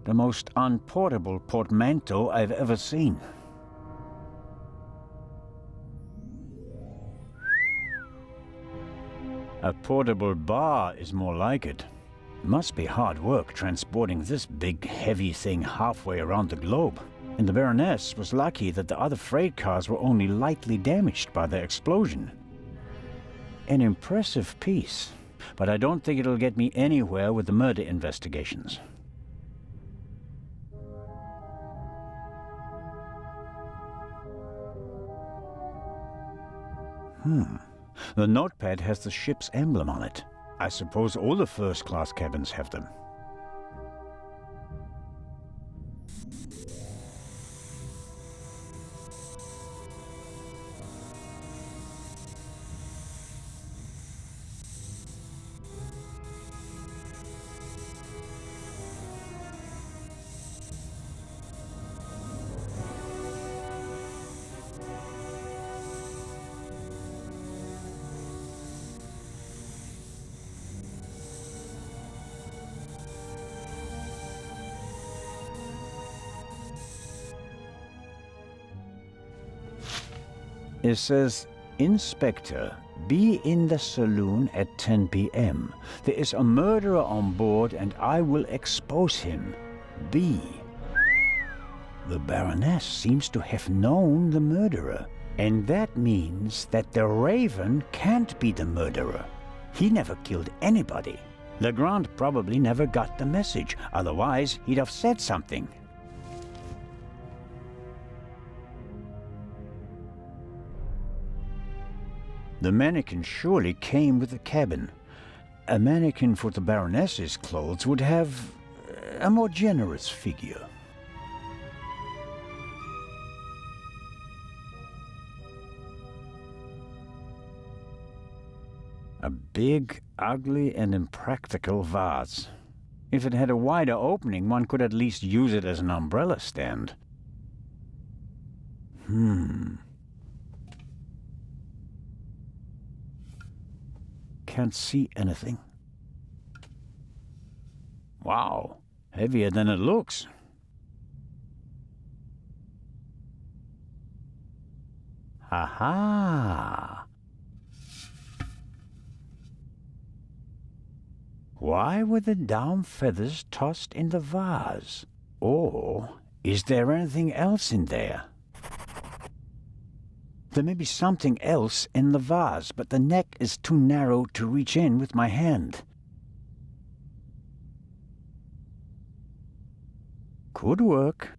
The most unportable portmanteau I've ever seen. A portable bar is more like it. Must be hard work transporting this big, heavy thing halfway around the globe. And the Baroness was lucky that the other freight cars were only lightly damaged by the explosion. An impressive piece, but I don't think it'll get me anywhere with the murder investigations. The notepad has the ship's emblem on it. I suppose all the first-class cabins have them. It says, Inspector, be in the saloon at 10 p.m. There is a murderer on board and I will expose him. B. The Baroness seems to have known the murderer, and that means that the Raven can't be the murderer. He never killed anybody. Legrand probably never got the message, otherwise he'd have said something. The mannequin surely came with the cabin. A mannequin for the Baroness's clothes would have a more generous figure. A big, ugly, and impractical vase. If it had a wider opening, one could at least use it as an umbrella stand. Can't see anything. Wow, heavier than it looks. Ha-ha! Why were the down feathers tossed in the vase? Or is there anything else in there? There may be something else in the vase, but the neck is too narrow to reach in with my hand. Could work.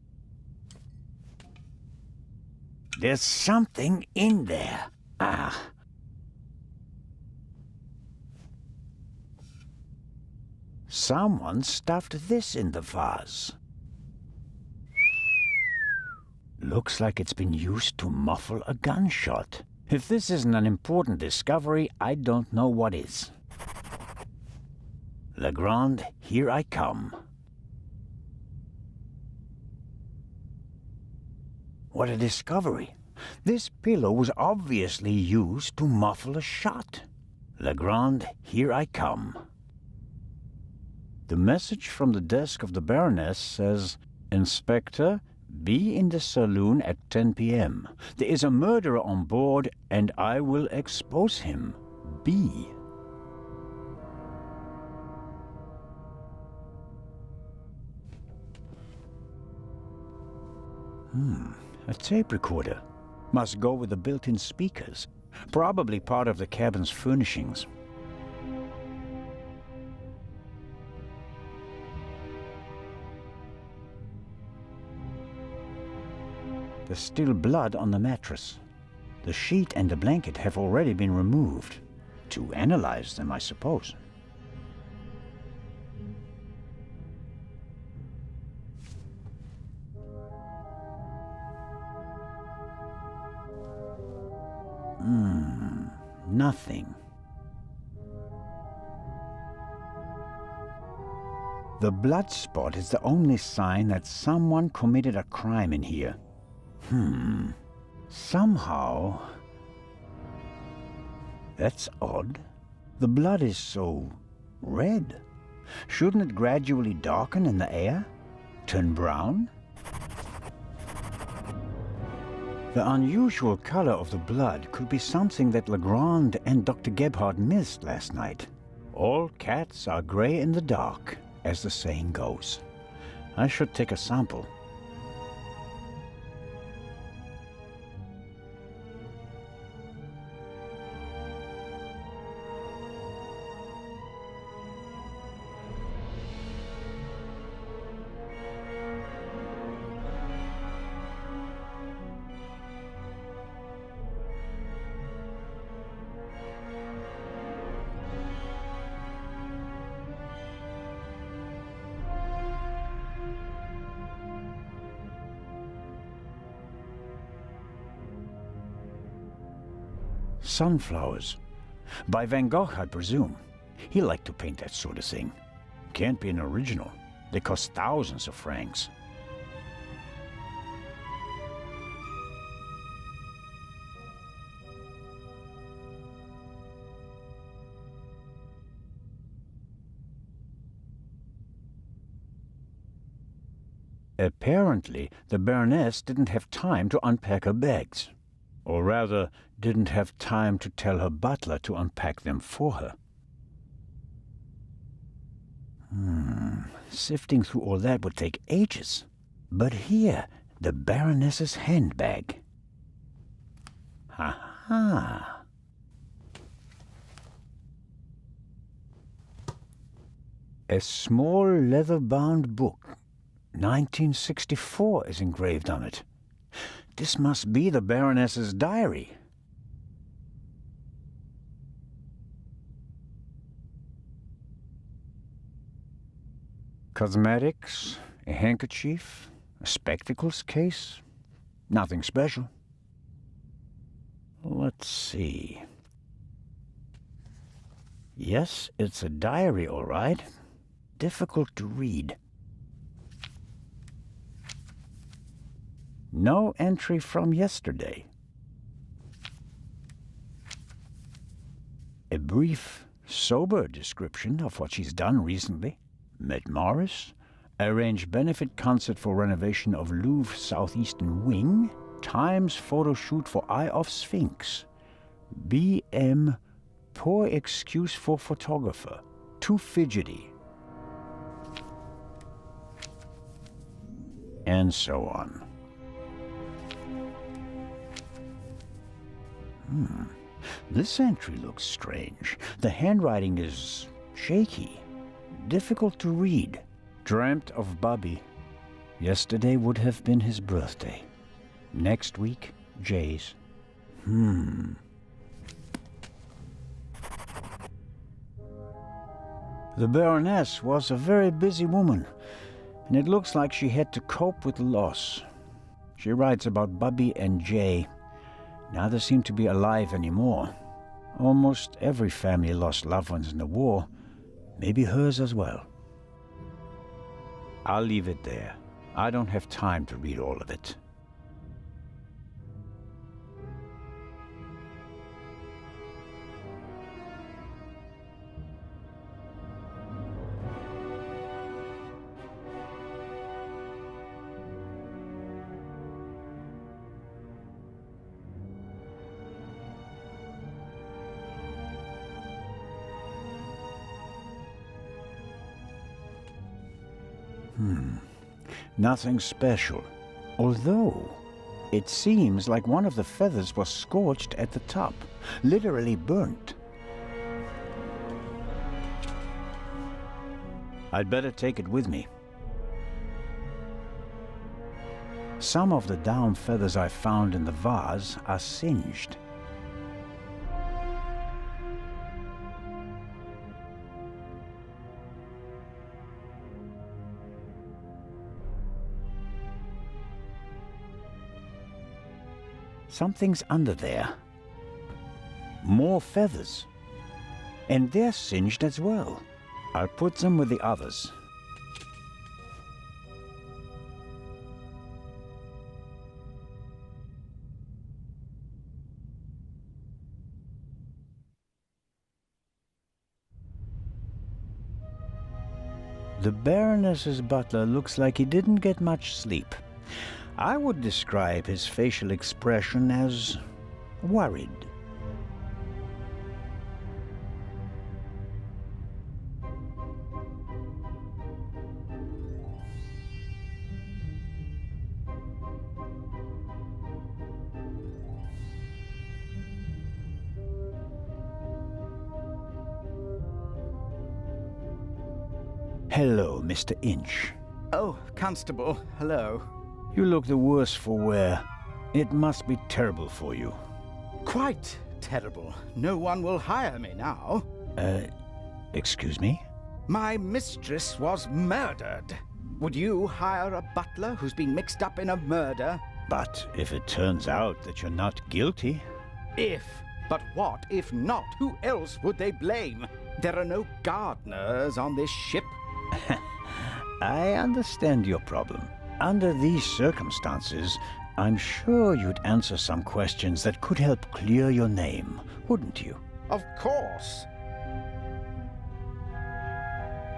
There's something in there. Ah. Someone stuffed this in the vase. Looks like it's been used to muffle a gunshot. If this isn't an important discovery, I don't know what is. Legrand, here I come. What a discovery. This pillow was obviously used to muffle a shot. Legrand, here I come. The message from the desk of the Baroness says, Inspector, be in the saloon at 10 p.m. There is a murderer on board, and I will expose him. B. A tape recorder. Must go with the built-in speakers. Probably part of the cabin's furnishings. There's still blood on the mattress. The sheet and the blanket have already been removed. To analyze them, I suppose. Nothing. The blood spot is the only sign that someone committed a crime in here. Somehow... That's odd. The blood is so red. Shouldn't it gradually darken in the air? turn brown? The unusual color of the blood could be something that Legrand and Dr. Gebhardt missed last night. All cats are gray in the dark, as the saying goes. I should take a sample. Sunflowers. By Van Gogh, I presume. He liked to paint that sort of thing. Can't be an original. They cost thousands of francs. Apparently, the Baroness didn't have time to unpack her bags. Or rather, didn't have time to tell her butler to unpack them for her. Sifting through all that would take ages. But here, the Baroness's handbag. Ha-ha! A small leather-bound book. 1964 is engraved on it. This must be the Baroness's diary. Cosmetics, a handkerchief, a spectacles case. Nothing special. Let's see. Yes, it's a diary, all right. Difficult to read. No entry from yesterday. A brief, sober description of what she's done recently. Met Morris, arranged benefit concert for renovation of Louvre Southeastern Wing, Times photo shoot for Eye of Sphinx, BM, poor excuse for photographer, too fidgety, and so on. This entry looks strange. The handwriting is shaky, difficult to read. Dreamt of Bubby. Yesterday would have been his birthday. Next week, Jay's. The Baroness was a very busy woman, and it looks like she had to cope with loss. She writes about Bubby and Jay. Neither seem to be alive anymore. Almost every family lost loved ones in the war. Maybe hers as well. I'll leave it there. I don't have time to read all of it. Nothing special. Although, it seems like one of the feathers was scorched at the top, literally burnt. I'd better take it with me. Some of the down feathers I found in the vase are singed. Something's under there. More feathers. And they're singed as well. I'll put them with the others. The Baroness's butler looks like he didn't get much sleep. I would describe his facial expression as worried. Hello, Mr. Inch. Oh, Constable, hello. You look the worse for wear. It must be terrible for you. Quite terrible. No one will hire me now. Excuse me? My mistress was murdered. Would you hire a butler who's been mixed up in a murder? But if it turns out that you're not guilty... If. But what if not? Who else would they blame? There are no gardeners on this ship. I understand your problem. Under these circumstances, I'm sure you'd answer some questions that could help clear your name, wouldn't you? Of course.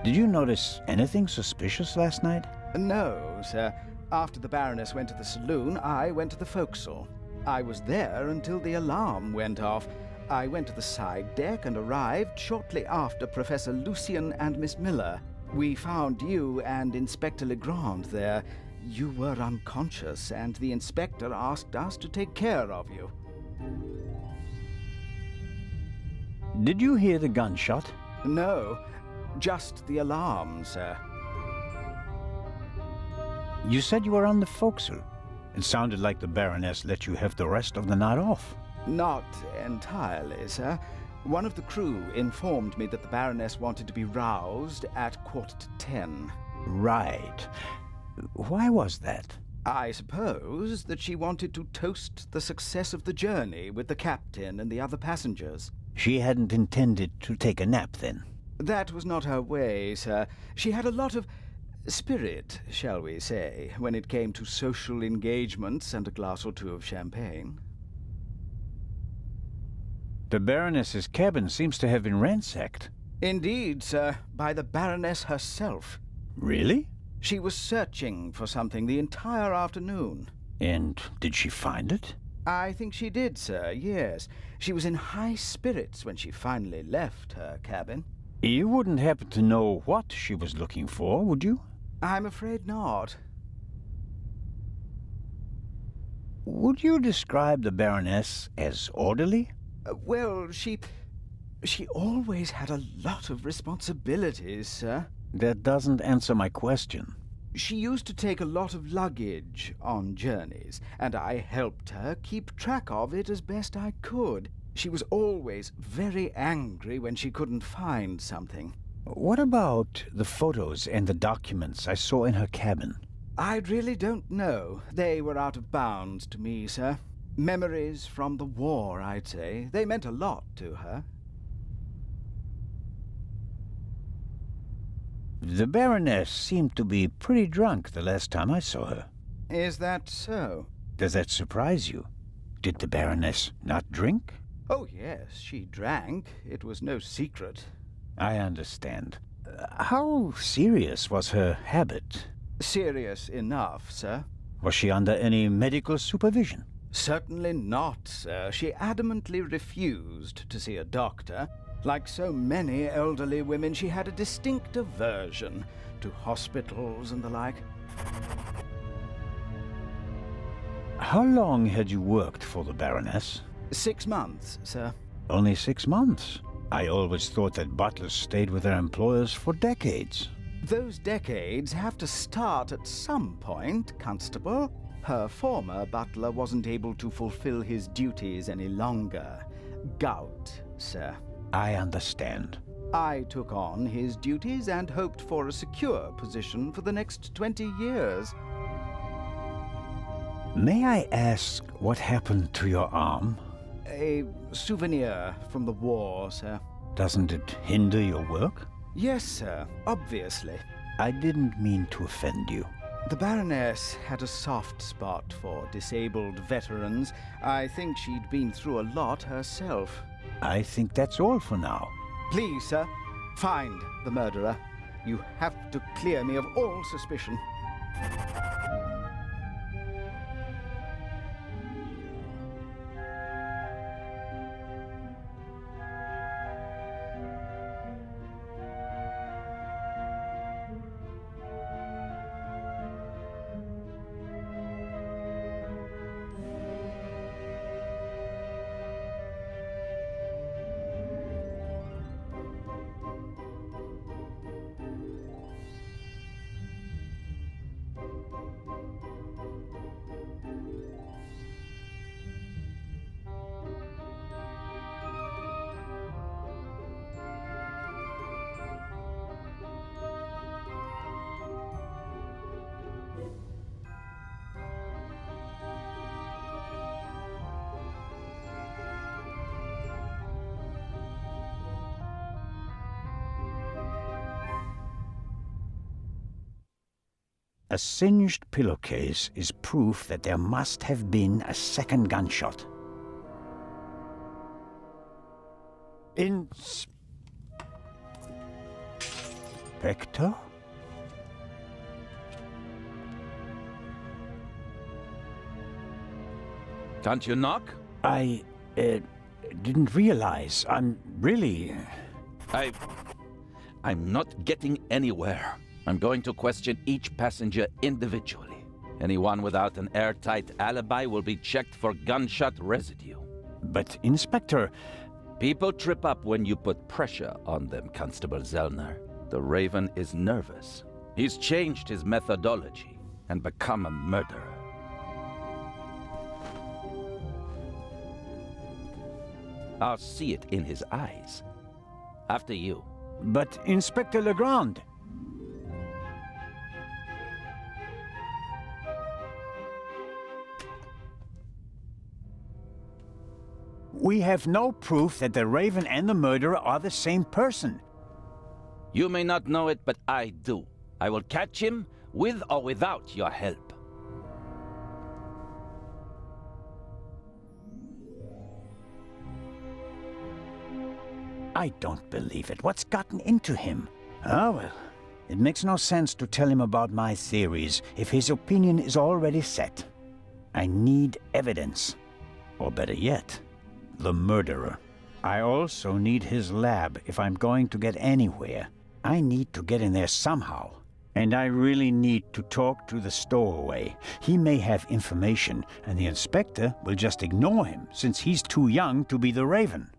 Did you notice anything suspicious last night? No, sir. After the Baroness went to the saloon, I went to the forecastle. I was there until the alarm went off. I went to the side deck and arrived shortly after Professor Lucien and Miss Miller. We found you and Inspector Legrand there. You were unconscious, and the inspector asked us to take care of you. Did you hear the gunshot? No, just the alarm, sir. You said you were on the forecastle. It sounded like the Baroness let you have the rest of the night off. Not entirely, sir. One of the crew informed me that the Baroness wanted to be roused at 10:15. Right. Why was that? I suppose that she wanted to toast the success of the journey with the captain and the other passengers. She hadn't intended to take a nap, then? That was not her way, sir. She had a lot of spirit, shall we say, when it came to social engagements and a glass or two of champagne. The Baroness's cabin seems to have been ransacked. Indeed, sir, by the Baroness herself. Really? She was searching for something the entire afternoon. And did she find it? I think she did, sir, yes. She was in high spirits when she finally left her cabin. You wouldn't happen to know what she was looking for, would you? I'm afraid not. Would you describe the Baroness as orderly? Well, she always had a lot of responsibilities, sir. That doesn't answer my question. She used to take a lot of luggage on journeys, and I helped her keep track of it as best I could. She was always very angry when she couldn't find something. What about the photos and the documents I saw in her cabin? I really don't know. They were out of bounds to me, sir. Memories from the war, I'd say. They meant a lot to her. The Baroness seemed to be pretty drunk the last time I saw her. Is that so? Does that surprise you? Did the Baroness not drink? Oh, yes, she drank. It was no secret. I understand. How serious was her habit? Serious enough, sir. Was she under any medical supervision? Certainly not, sir. She adamantly refused to see a doctor. Like so many elderly women, she had a distinct aversion to hospitals and the like. How long had you worked for the Baroness? 6 months, sir. Only 6 months? I always thought that butlers stayed with their employers for decades. Those decades have to start at some point, Constable. Her former butler wasn't able to fulfill his duties any longer. Gout, sir. I understand. I took on his duties and hoped for a secure position for the next 20 years. May I ask what happened to your arm? A souvenir from the war, sir. Doesn't it hinder your work? Yes, sir, obviously. I didn't mean to offend you. The Baroness had a soft spot for disabled veterans. I think she'd been through a lot herself. I think that's all for now. Please, sir, find the murderer. You have to clear me of all suspicion. A singed pillowcase is proof that there must have been a second gunshot. Inspector? Can't you knock? I didn't realize. I'm not getting anywhere. I'm going to question each passenger individually. Anyone without an airtight alibi will be checked for gunshot residue. But, Inspector... People trip up when you put pressure on them, Constable Zellner. The Raven is nervous. He's changed his methodology and become a murderer. I'll see it in his eyes. After you. But, Inspector Legrand... We have no proof that the Raven and the murderer are the same person. You may not know it, but I do. I will catch him, with or without your help. I don't believe it. What's gotten into him? Ah, well, it makes no sense to tell him about my theories if his opinion is already set. I need evidence. Or better yet, the murderer. I also need his lab if I'm going to get anywhere. I need to get in there somehow. And I really need to talk to the stowaway. He may have information, and the inspector will just ignore him, since he's too young to be the Raven.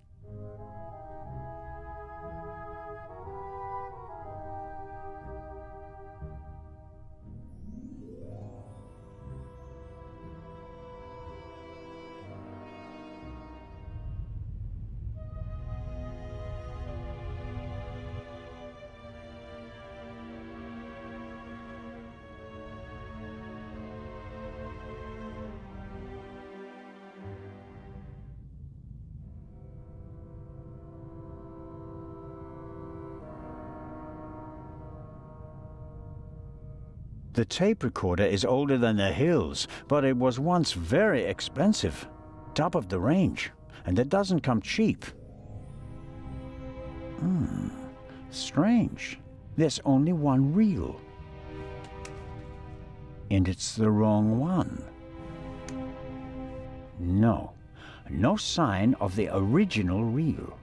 The tape recorder is older than the hills, but it was once very expensive. Top of the range. And it doesn't come cheap. Strange. There's only one reel. And it's the wrong one. No. No sign of the original reel.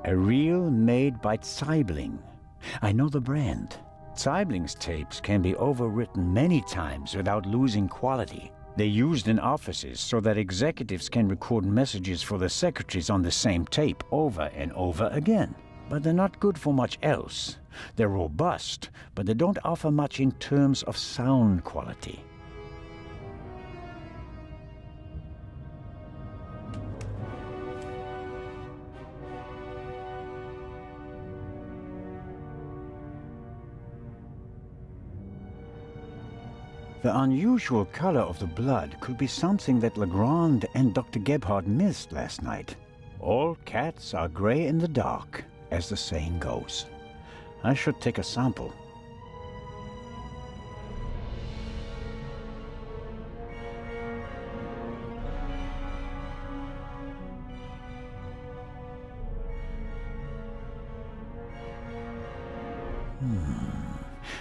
A reel made by Zeibling. I know the brand. Zeibling's tapes can be overwritten many times without losing quality. They're used in offices so that executives can record messages for the secretaries on the same tape over and over again. But they're not good for much else. They're robust, but they don't offer much in terms of sound quality. The unusual color of the blood could be something that Legrand and Dr. Gebhardt missed last night. All cats are gray in the dark, as the saying goes. I should take a sample.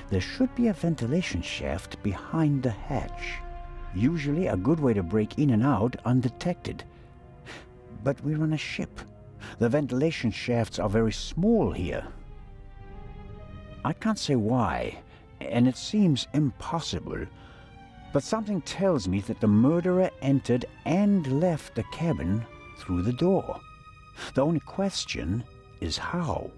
There should be a ventilation shaft behind the hatch. Usually a good way to break in and out undetected. But we're on a ship. The ventilation shafts are very small here. I can't say why, and it seems impossible, but something tells me that the murderer entered and left the cabin through the door. The only question is how.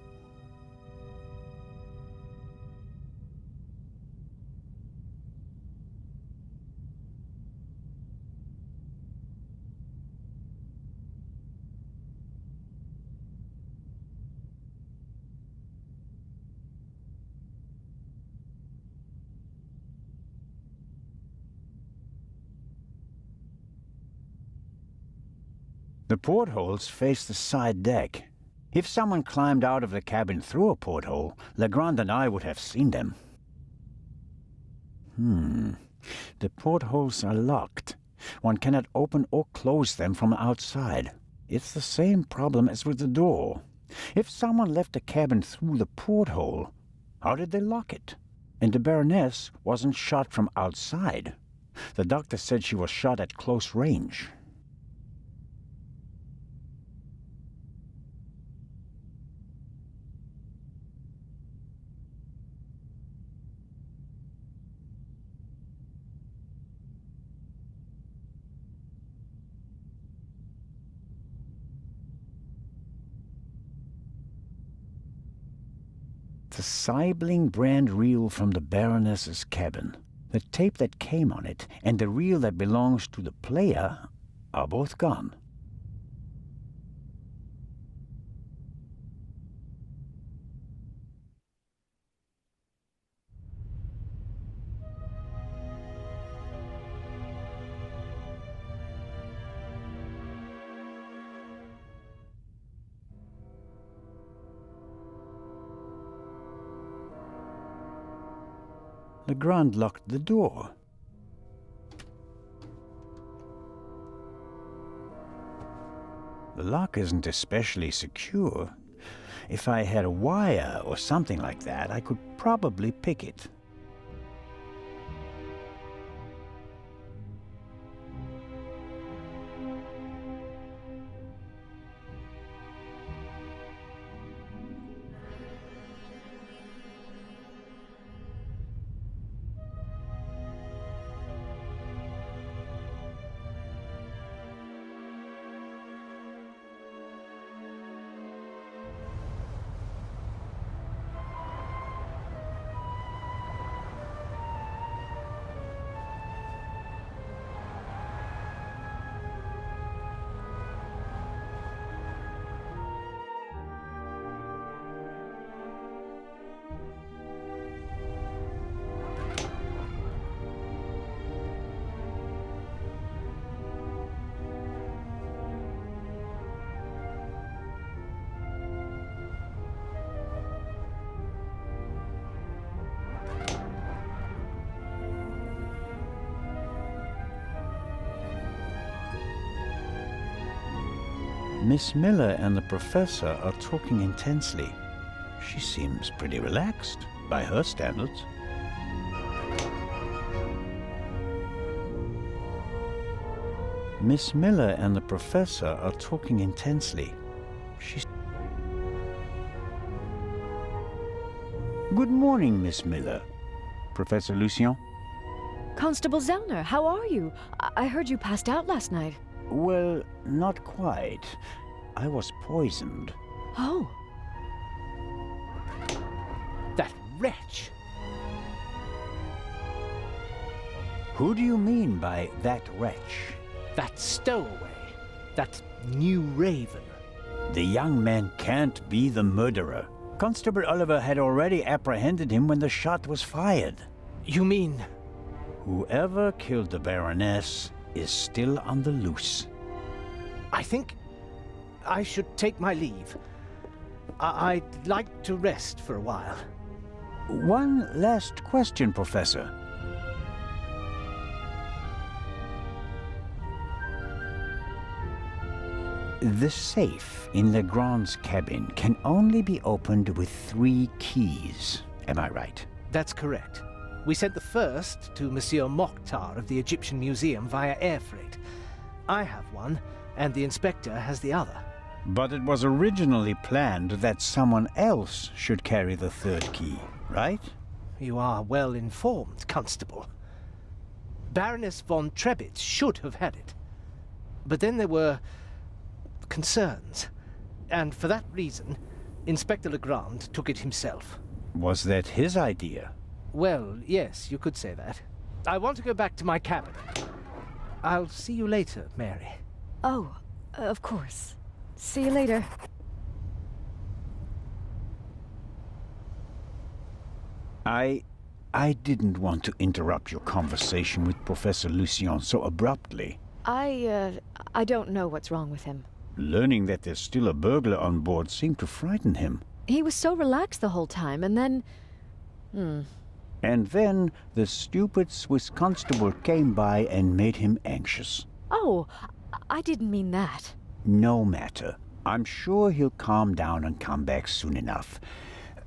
The portholes face the side deck. If someone climbed out of the cabin through a porthole, Legrand and I would have seen them. The portholes are locked. One cannot open or close them from outside. It's the same problem as with the door. If someone left the cabin through the porthole, how did they lock it? And the Baroness wasn't shot from outside. The doctor said she was shot at close range. The Sibling brand reel from the Baroness's cabin. The tape that came on it and the reel that belongs to the player are both gone. Legrand locked the door. The lock isn't especially secure. If I had a wire or something like that, I could probably pick it. Miss Miller and the professor are talking intensely. She seems pretty relaxed, by her standards. Miss Miller and the professor are talking intensely. Good morning, Miss Miller. Professor Lucien? Constable Zellner, how are you? I heard you passed out last night. Well, not quite. I was poisoned. Oh. That wretch! Who do you mean by that wretch? That stowaway. That new raven. The young man can't be the murderer. Constable Oliver had already apprehended him when the shot was fired. You mean... Whoever killed the Baroness is still on the loose. I think I should take my leave. I'd like to rest for a while. One last question, Professor. The safe in Legrand's cabin can only be opened with 3 keys, Am I right? That's correct. We sent the first to Monsieur Mokhtar of the Egyptian Museum via air freight. I have one, and the inspector has the other. But it was originally planned that someone else should carry the third key, right? You are well informed, Constable. Baroness von Trebitz should have had it. But then there were concerns, and for that reason, Inspector Legrand took it himself. Was that his idea? Well, yes, you could say that. I want to go back to my cabin. I'll see you later, Mary. Oh, of course. See you later. I didn't want to interrupt your conversation with Professor Lucien so abruptly. I don't know what's wrong with him. Learning that there's still a burglar on board seemed to frighten him. He was so relaxed the whole time, and then... And then the stupid Swiss constable came by and made him anxious. Oh, I didn't mean that. No matter. I'm sure he'll calm down and come back soon enough.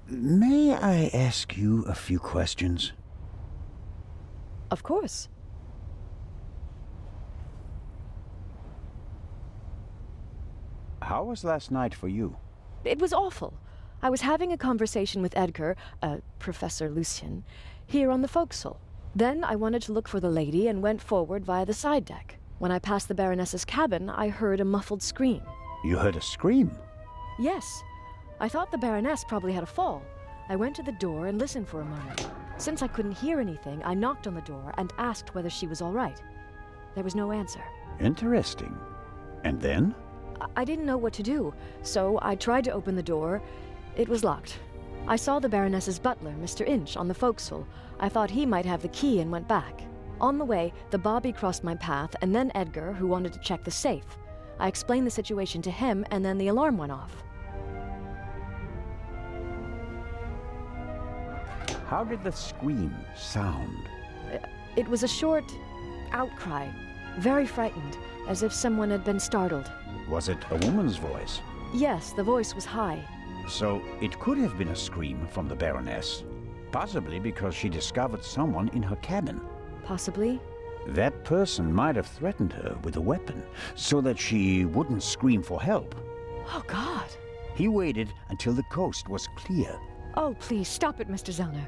May I ask you a few questions? Of course. How was last night for you? It was awful. I was having a conversation with Edgar, Professor Lucien, here on the forecastle. Then I wanted to look for the lady and went forward via the side deck. When I passed the Baroness's cabin, I heard a muffled scream. You heard a scream? Yes. I thought the Baroness probably had a fall. I went to the door and listened for a moment. Since I couldn't hear anything, I knocked on the door and asked whether she was all right. There was no answer. Interesting. And then? I didn't know what to do, so I tried to open the door. It was locked. I saw the Baroness's butler, Mr. Inch, on the forecastle. I thought he might have the key and went back. On the way, the bobby crossed my path, and then Edgar, who wanted to check the safe. I explained the situation to him, and then the alarm went off. How did the scream sound? It was a short outcry, very frightened, as if someone had been startled. Was it a woman's voice? Yes, the voice was high. So it could have been a scream from the Baroness. Possibly because she discovered someone in her cabin. Possibly. That person might have threatened her with a weapon, so that she wouldn't scream for help. Oh, God. He waited until the coast was clear. Oh, please, stop it, Mr. Zellner.